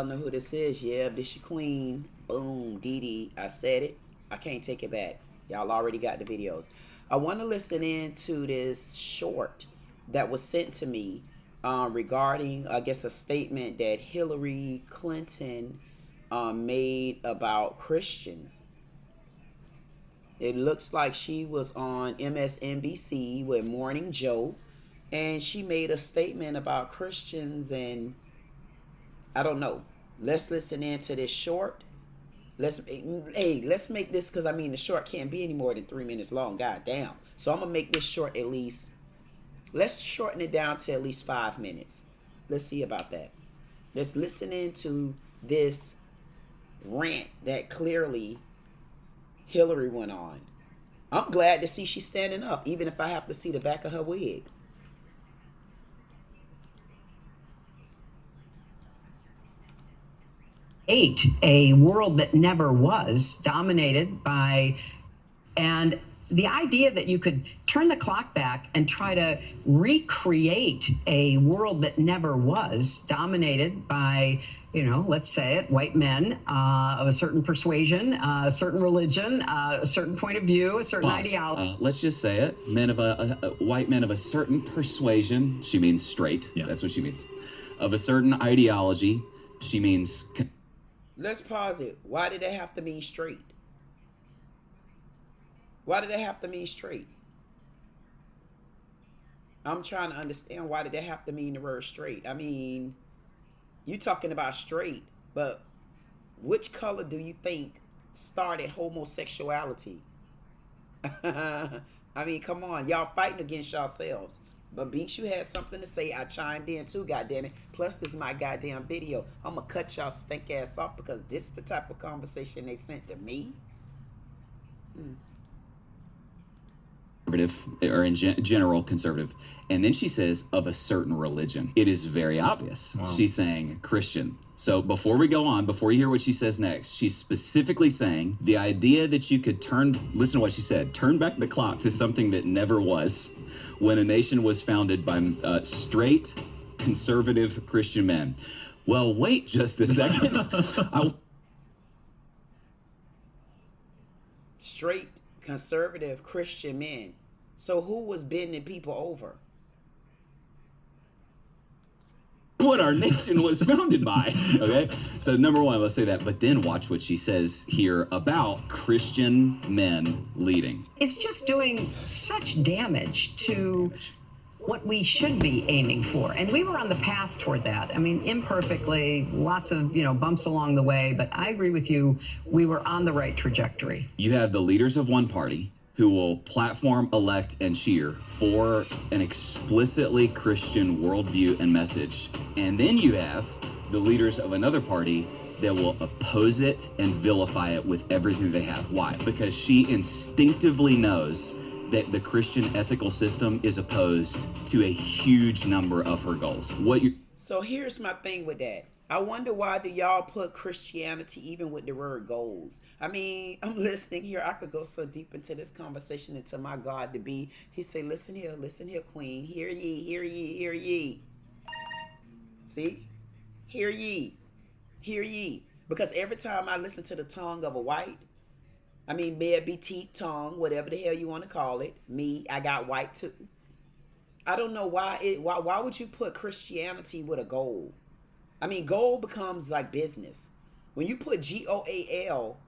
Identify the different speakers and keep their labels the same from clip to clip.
Speaker 1: Y'all know who this is. Yeah, this your queen. Boom, Dee Dee. I said it. I can't take it back. Y'all already got the videos. I want to listen in to this short that was sent to me regarding, I guess, a statement that Hillary Clinton made about Christians. It looks like she was on MSNBC with Morning Joe, and she made a statement about Christians, and I don't know. Let's listen into this short. Let's make this, because I mean the short can't be any more than 3 minutes long. God damn. So I'm gonna make this short at least. Let's shorten it down to at least 5 minutes. Let's see about that. Let's listen into this rant that clearly Hillary went on. I'm glad to see she's standing up, even if I have to see the back of her wig.
Speaker 2: A world that never was, dominated by, and the idea that you could turn the clock back and try to recreate a world that never was, dominated by, you know, let's say it, white men of a certain persuasion, a certain religion, a certain point of view, a certain ideology.
Speaker 3: Let's just say it, white men of a certain persuasion. She means straight. Yeah. That's what she means. Of a certain ideology. She means.
Speaker 1: Let's pause it. Why did they have to mean straight? Why did they have to mean straight? I'm trying to understand, why did they have to mean the word straight? I mean, you talking about straight, but which color do you think started homosexuality? I mean, come on. Y'all fighting against yourselves. But Beach, you had something to say. I chimed in too, goddammit. Plus, this is my goddamn video. I'm going to cut y'all stink ass off because this is the type of conversation they sent to me.
Speaker 3: Conservative, or in general conservative. And then she says, of a certain religion. It is very obvious. Wow. She's saying Christian. So before we go on, before you hear what she says next, she's specifically saying the idea that you could listen to what she said, turn back the clock to something that never was, when a nation was founded by straight, conservative Christian men. Well, wait just a second.
Speaker 1: Straight, conservative Christian men. So who was bending people over?
Speaker 3: What our nation was founded by. Okay, so number one, let's say that, but then watch what she says here about Christian men leading.
Speaker 2: It's just doing such damage to what we should be aiming for, and we were on the path toward that. I mean, imperfectly, lots of bumps along the way, but I agree with you, we were on the right trajectory.
Speaker 3: You have the leaders of one party who will platform, elect, and cheer for an explicitly Christian worldview and message. And then you have the leaders of another party that will oppose it and vilify it with everything they have. Why? Because she instinctively knows that the Christian ethical system is opposed to a huge number of her goals.
Speaker 1: So here's my thing with that. I wonder, why do y'all put Christianity even with the word goals? I mean, I'm listening here. I could go so deep into this conversation, into my God to be. He say, listen here, queen. Hear ye, hear ye, hear ye. See? Hear ye. Hear ye. Because every time I listen to the tongue of a white, I mean, may it be teeth, tongue, whatever the hell you want to call it. Me, I got white too. I don't know why would you put Christianity with a goal? I mean, goal becomes like business. When you put GOAL,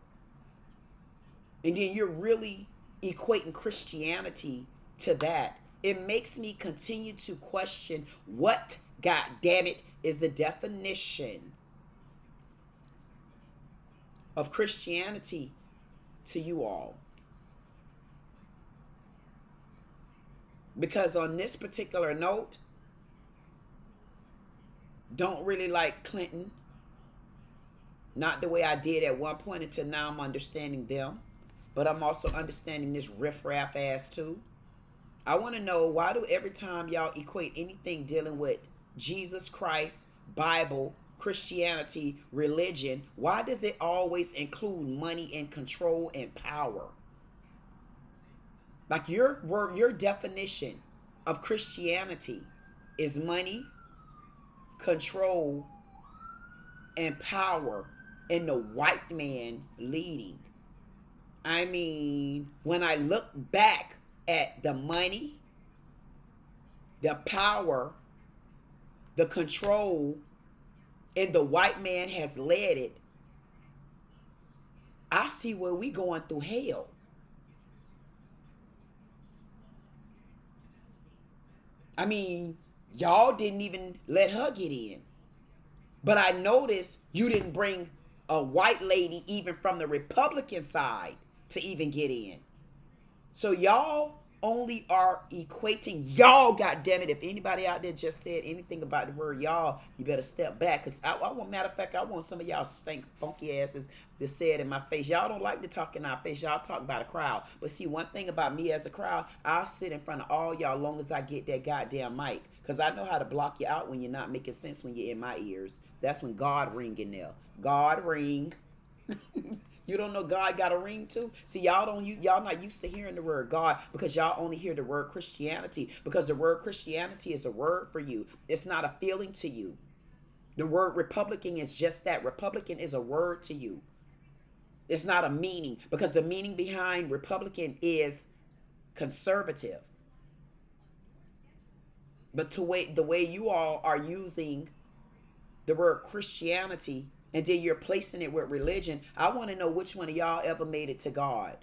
Speaker 1: and then you're really equating Christianity to that, it makes me continue to question what, God damn it, is the definition of Christianity to you all. Because on this particular note, don't really like Clinton. Not the way I did at one point, until now I'm understanding them. But I'm also understanding this riffraff ass too. I want to know, why do every time y'all equate anything dealing with Jesus Christ, Bible, Christianity, religion, why does it always include money and control and power? Like your definition of Christianity is money, control, and power and the white man leading. I mean, when I look back at the money, the power, the control, and the white man has led it, I see where we going through hell. I mean, y'all didn't even let her get in. But I noticed you didn't bring a white lady even from the Republican side to even get in. So y'all only are equating, y'all, goddammit, if anybody out there just said anything about the word y'all, you better step back. Because I want, matter of fact, I want some of y'all stink funky asses to say it in my face. Y'all don't like to talk in our face. Y'all talk about a crowd. But see, one thing about me as a crowd, I'll sit in front of all y'all long as I get that goddamn mic. Because I know how to block you out when you're not making sense when you're in my ears. That's when God ring in there. God ring. You don't know God got a ring too? See, y'all not used to hearing the word God because y'all only hear the word Christianity, because the word Christianity is a word for you. It's not a feeling to you. The word Republican is just that. Republican is a word to you. It's not a meaning, because the meaning behind Republican is conservative. But the way you all are using the word Christianity, and then you're placing it with religion, I want to know which one of y'all ever made it to God.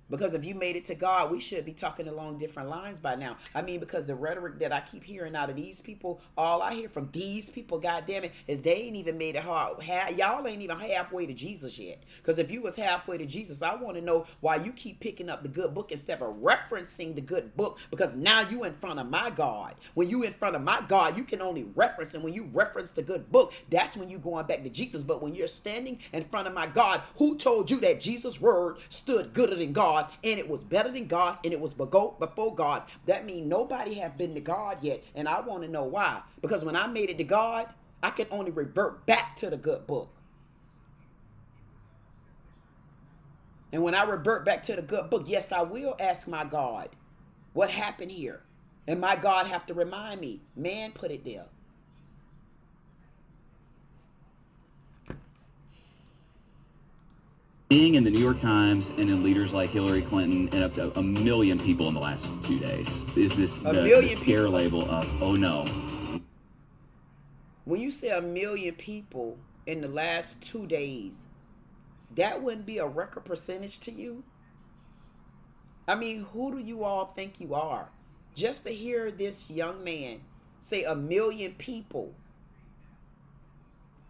Speaker 1: Because if you made it to God, we should be talking along different lines by now. I mean, because the rhetoric that I keep hearing out of these people, all I hear from these people, goddamn it, is they ain't even made it hard. Y'all ain't even halfway to Jesus yet. Because if you was halfway to Jesus, I want to know why you keep picking up the good book instead of referencing the good book. Because now you in front of my God. When you in front of my God, you can only reference. And when you reference the good book, that's when you going back to Jesus. But when you're standing in front of my God, who told you that Jesus' word stood gooder than God? And it was better than God's, and it was before God's? That means nobody have been to God yet, and I want to know why. Because when I made it to God, I can only revert back to the good book. And when I revert back to the good book, yes, I will ask my God, what happened here? And my God have to remind me, man put it there.
Speaker 3: Being in the New York Times and in leaders like Hillary Clinton and up to a million people in the last 2 days is this the scare label of, oh no.
Speaker 1: When you say 1 million people in the last 2 days, that wouldn't be a record percentage to you? I mean, who do you all think you are? Just to hear this young man say 1 million people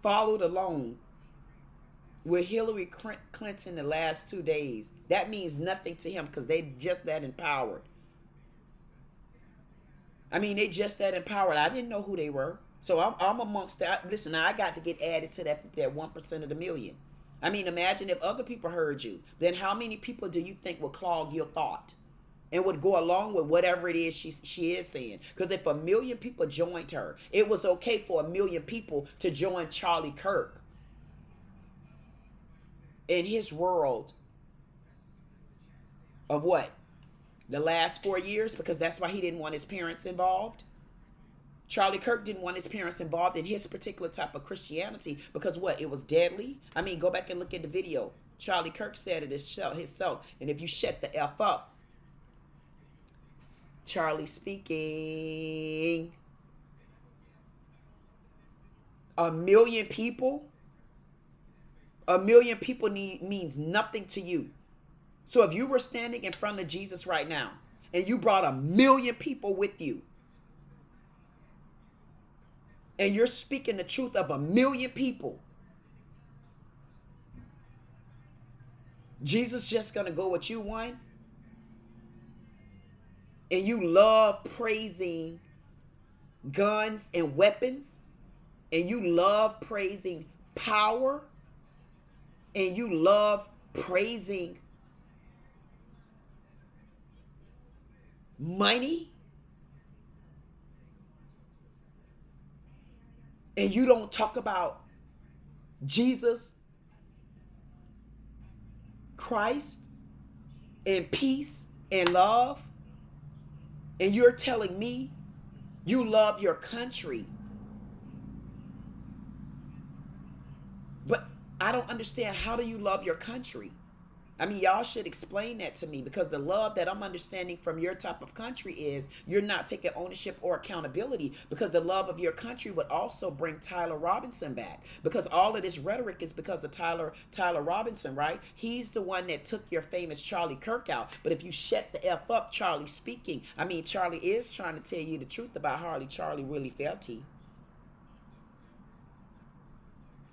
Speaker 1: followed along with Hillary Clinton the last 2 days, that means nothing to him because they just that empowered. I mean, they just that empowered. I didn't know who they were. So I'm amongst that. Listen, I got to get added to that 1% of the million. I mean, imagine if other people heard you. Then how many people do you think would clog your thought and would go along with whatever it is she is saying? Because if 1 million people joined her, it was okay for 1 million people to join Charlie Kirk in his world of what? The last 4 years? Because that's why he didn't want his parents involved. Charlie Kirk didn't want his parents involved in his particular type of Christianity because what? It was deadly. I mean, go back and look at the video. Charlie Kirk said it himself. And if you shut the F up, Charlie speaking. 1 million people? 1 million people means nothing to you. So if you were standing in front of Jesus right now and you brought 1 million people with you and you're speaking the truth of 1 million people, Jesus just gonna go with you one? And you love praising guns and weapons, and you love praising power, and you love praising money, and you don't talk about Jesus Christ and peace and love, and you're telling me you love your country, I don't understand. How do you love your country? I mean, y'all should explain that to me, because the love that I'm understanding from your type of country is you're not taking ownership or accountability, because the love of your country would also bring Tyler Robinson back, because all of this rhetoric is because of Tyler Robinson, right? He's the one that took your famous Charlie Kirk out. But if you shut the F up, Charlie speaking, I mean, Charlie is trying to tell you the truth about how Charlie really felt.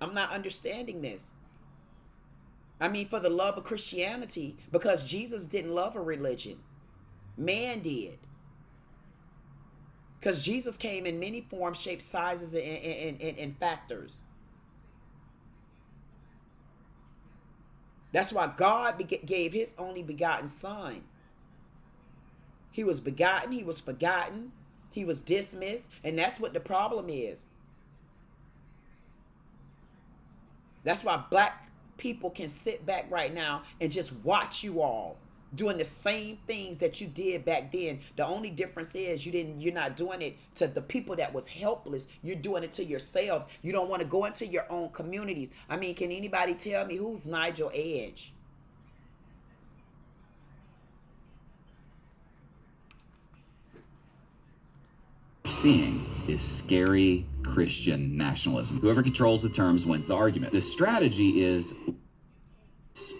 Speaker 1: I'm not understanding this. I mean, for the love of Christianity, because Jesus didn't love a religion. Man did. Because Jesus came in many forms, shapes, sizes, and factors. That's why God gave his only begotten son. He was begotten, he was forgotten, he was dismissed, and that's what the problem is. That's why black people can sit back right now and just watch you all doing the same things that you did back then. The only difference is you're not doing it to the people that was helpless. You're doing it to yourselves. You don't want to go into your own communities. I mean, can anybody tell me who's Nigel Edge?
Speaker 3: Seeing is scary Christian nationalism. Whoever controls the terms wins the argument. The strategy is,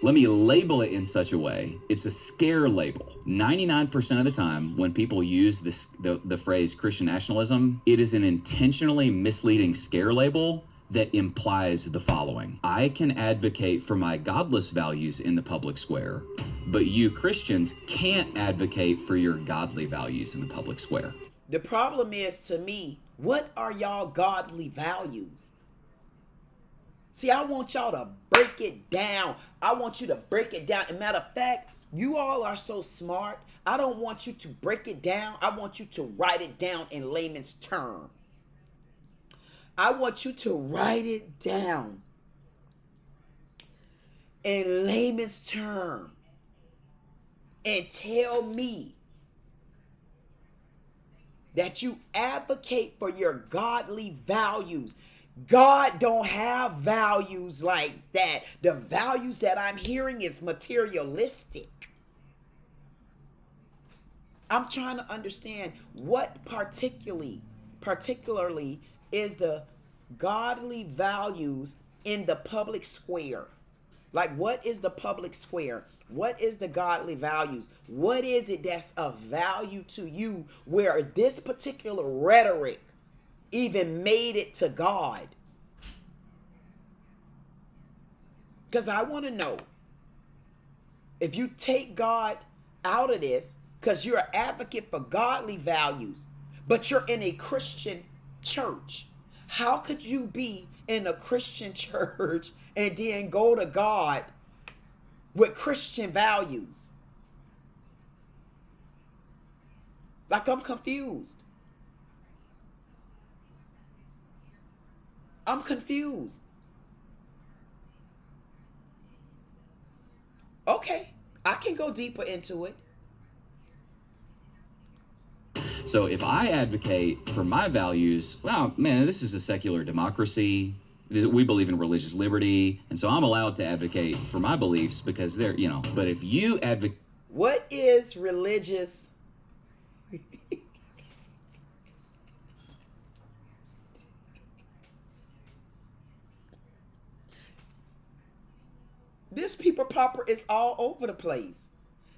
Speaker 3: let me label it in such a way, it's a scare label. 99% of the time when people use the phrase Christian nationalism, it is an intentionally misleading scare label that implies the following: I can advocate for my godless values in the public square, but you Christians can't advocate for your godly values in the public square.
Speaker 1: The problem is, to me, what are y'all godly values? See, I want y'all to break it down. I want you to break it down. And matter of fact, you all are so smart. I don't want you to break it down. I want you to write it down in layman's term. I want you to write it down in layman's term and tell me that you advocate for your godly values. God don't have values like that. The values that I'm hearing is materialistic. I'm trying to understand what particularly is the godly values in the public square. Like, what is the public square? What is the godly values? What is it that's of value to you where this particular rhetoric even made it to God? Because I want to know, if you take God out of this, because you're an advocate for godly values, but you're in a Christian church, how could you be in a Christian church and then go to God with Christian values? Like, I'm confused. I'm confused. Okay, I can go deeper into it.
Speaker 3: So if I advocate for my values, well, man, this is a secular democracy. We believe in religious liberty, and so I'm allowed to advocate for my beliefs because they're, but if you advocate...
Speaker 1: What is religious? This people popper is all over the place.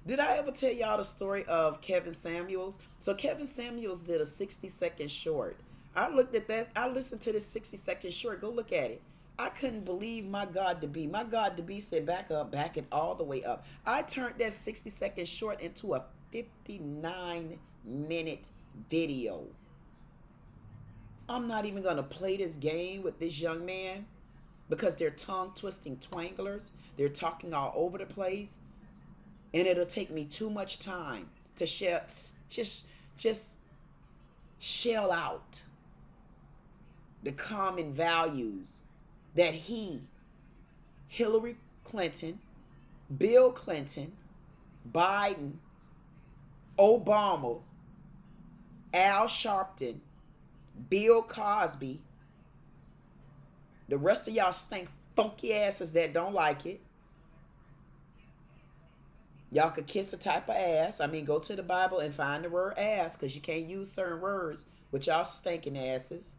Speaker 1: Did I ever tell y'all the story of Kevin Samuels? So Kevin Samuels did a 60-second short. I looked at that. I listened to this 60-second short. Go look at it. I couldn't believe my God to be. My God to be said, back up, back it all the way up. I turned that 60-second short into a 59-minute video. I'm not even going to play this game with this young man because they're tongue-twisting twanglers. They're talking all over the place. And it'll take me too much time to just shell out the common values that Hillary Clinton, Bill Clinton, Biden, Obama, Al Sharpton, Bill Cosby, the rest of y'all stink funky asses that don't like it. Y'all could kiss a type of ass. I mean, go to the Bible and find the word ass, because you can't use certain words with y'all stinking asses.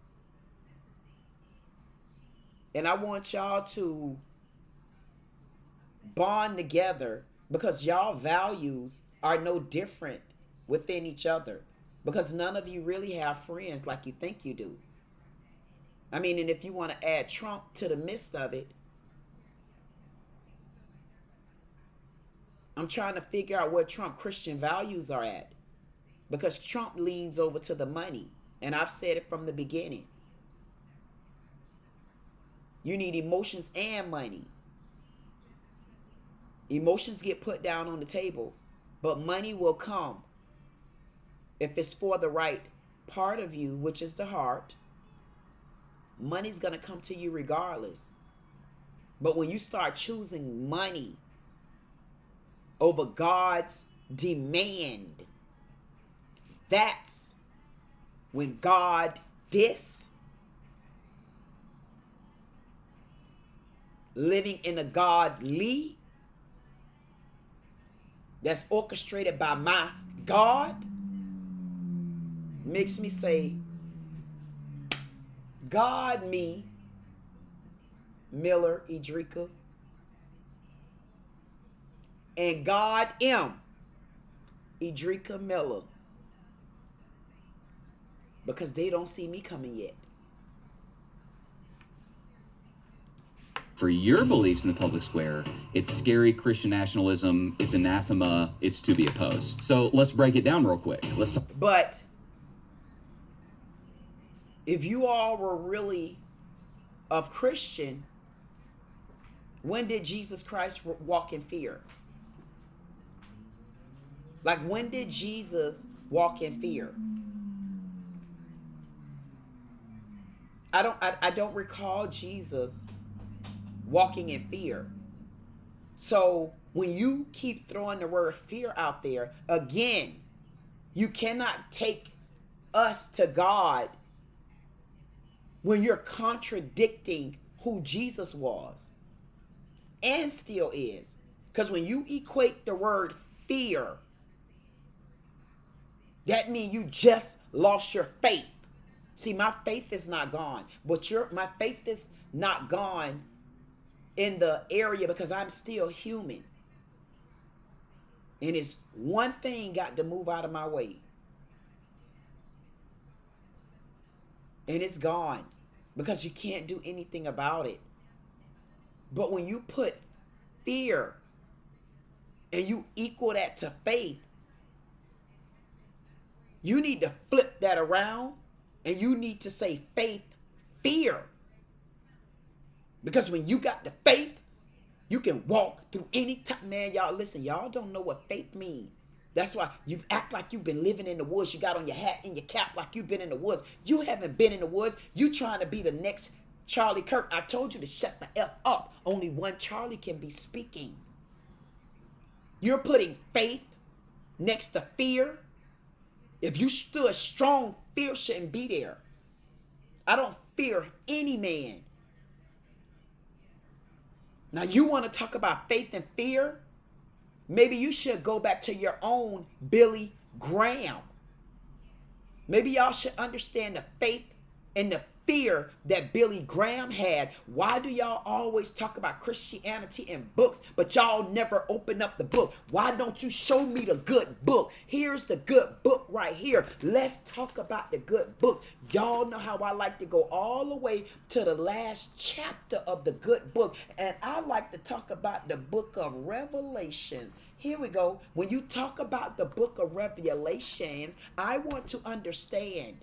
Speaker 1: And I want y'all to bond together, because y'all values are no different within each other, because none of you really have friends like you think you do. I mean, and if you want to add Trump to the midst of it, I'm trying to figure out where Trump Christian values are at, because Trump leans over to the money. And I've said it from the beginning. You need emotions and money. Emotions get put down on the table, but money will come if it's for the right part of you, which is the heart. Money's going to come to you regardless. But when you start choosing money over God's demand, that's when God living in a godly that's orchestrated by my God makes me say, God me, Miller, Idrika, and God M, Idrika Miller, because they don't see me coming yet.
Speaker 3: For your beliefs in the public square, it's scary Christian nationalism, it's anathema, it's to be opposed. So let's break it down real quick. Let's talk.
Speaker 1: But if you all were really of Christian, when did Jesus Christ walk in fear? Like, when did Jesus walk in fear? I don't recall Jesus walking in fear. So when you keep throwing the word fear out there, again, you cannot take us to God when you're contradicting who Jesus was and still is. Because when you equate the word fear, that means you just lost your faith. See, my faith is not gone, but my faith is not gone in the area because I'm still human. And it's one thing got to move out of my way. And it's gone because you can't do anything about it. But when you put fear and you equal that to faith, you need to flip that around and you need to say faith, fear. Because when you got the faith, you can walk through any time. Man, y'all, listen, y'all don't know what faith means. That's why you act like you've been living in the woods. You got on your hat and your cap like you've been in the woods. You haven't been in the woods. You trying to be the next Charlie Kirk. I told you to shut the F up. Only one Charlie can be speaking. You're putting faith next to fear. If you stood strong, fear shouldn't be there. I don't fear any man. Now, you want to talk about faith and fear? Maybe you should go back to your own Billy Graham. Maybe y'all should understand the faith and the fear that Billy Graham had. Why do y'all always talk about Christianity in books, but y'all never open up the book? Why don't you show me the good book? Here's the good book right here. Let's talk about the good book. Y'all know how I like to go all the way to the last chapter of the good book. And I like to talk about the book of Revelations. Here we go. When you talk about the book of Revelations, I want to understand,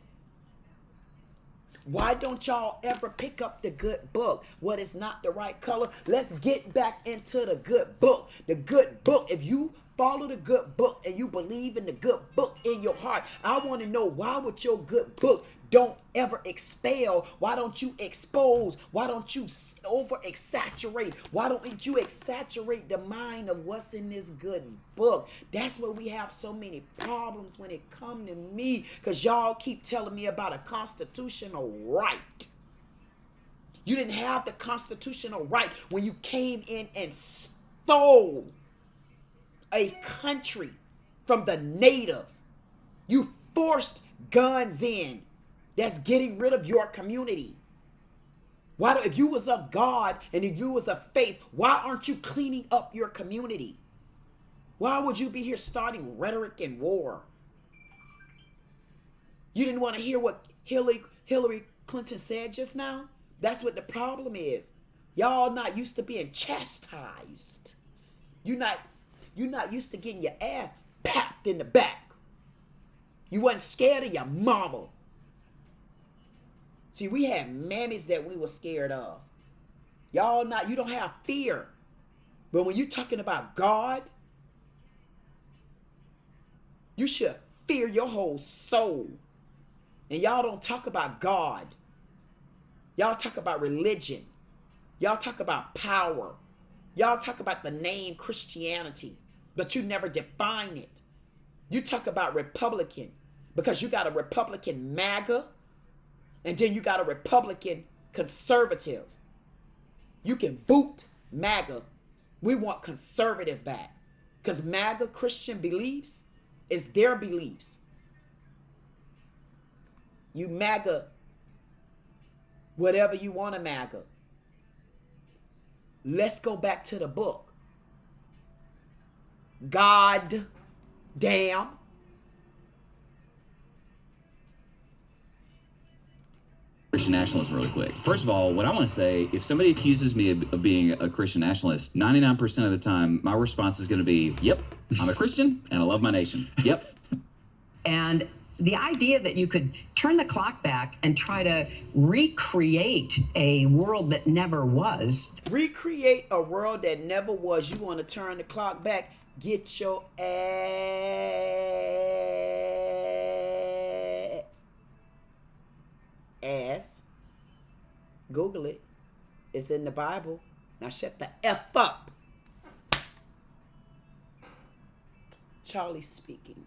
Speaker 1: why don't y'all ever pick up the good book? What is not the right color? Let's get back into the good book. The good book. If you follow the good book and you believe in the good book in your heart, I want to know, why would your good book don't ever expel? Why don't you expose? Why don't you over exaggerate? Why don't you exaggerate the mind of what's in this good book? That's where we have so many problems when it come to me, because y'all keep telling me about a constitutional right. You didn't have the constitutional right when you came in and stole a country from the native. You forced guns in. That's getting rid of your community. If you was of God and if you was of faith, why aren't you cleaning up your community? Why would you be here starting rhetoric and war? You didn't want to hear what Hillary Clinton said just now? That's what the problem is. Y'all not used to being chastised. You're not used to getting your ass papped in the back. You wasn't scared of your mama. See, we had mammies that we were scared of. You don't have fear. But when you're talking about God, you should fear your whole soul. And y'all don't talk about God. Y'all talk about religion. Y'all talk about power. Y'all talk about the name Christianity, but you never define it. You talk about Republican because you got a Republican MAGA, and then you got a Republican conservative. You can boot MAGA. We want conservative back because MAGA Christian beliefs is their beliefs. You MAGA whatever you want to MAGA. Let's go back to the book. God damn.
Speaker 3: Christian nationalism really quick. First of all, what I want to say, if somebody accuses me of being a Christian nationalist, 99% of the time, my response is going to be, yep, I'm a Christian and I love my nation. Yep.
Speaker 2: And the idea that you could turn the clock back and try to recreate a world that never was.
Speaker 1: Recreate a world that never was. You want to turn the clock back? Get your ass. Google it. It's in the Bible. Now shut the F up. Charlie speaking.